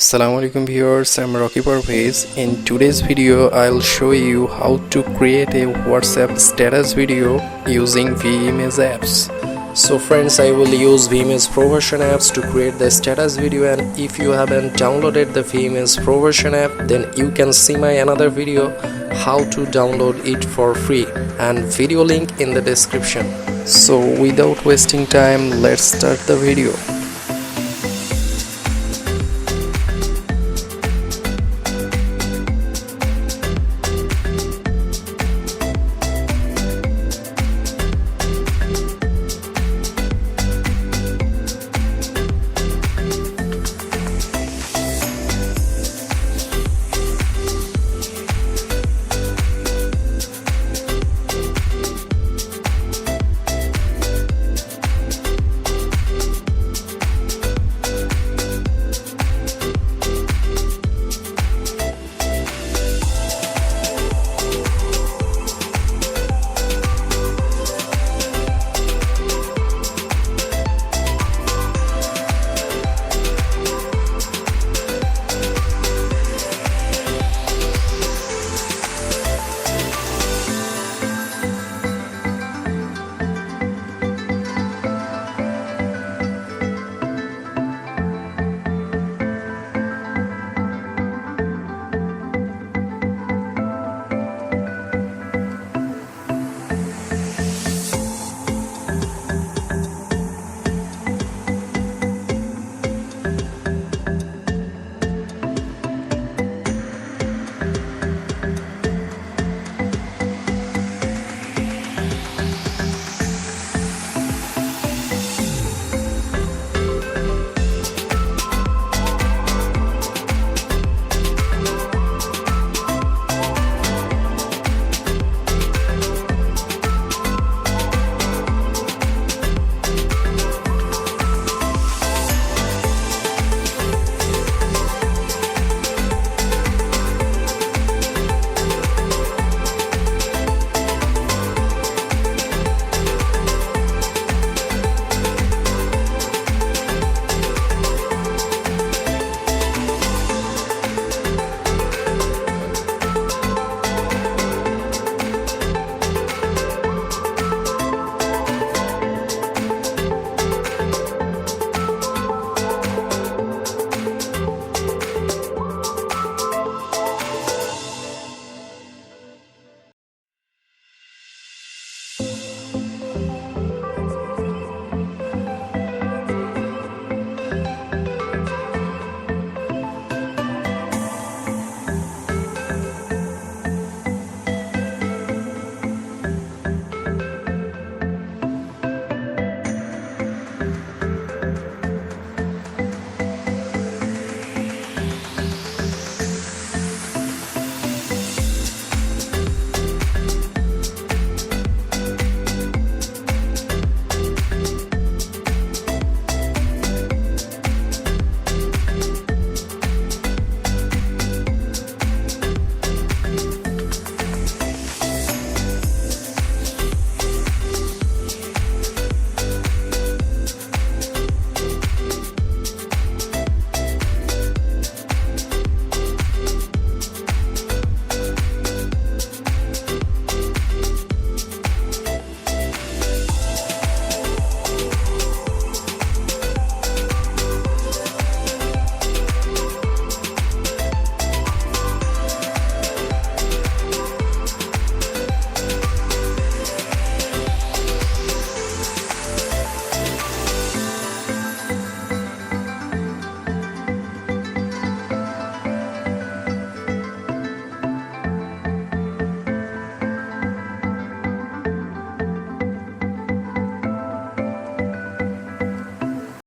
Assalamu alaikum viewers, I'm Parvez. In today's video I'll show you how to create a WhatsApp status video using Vimage apps. So friends, I will use Vimage Pro version apps to create the status video, and if you haven't downloaded the Vimage Pro version app, then you can see my another video how to download it for free, and video link in the description. So without wasting time, let's start the video.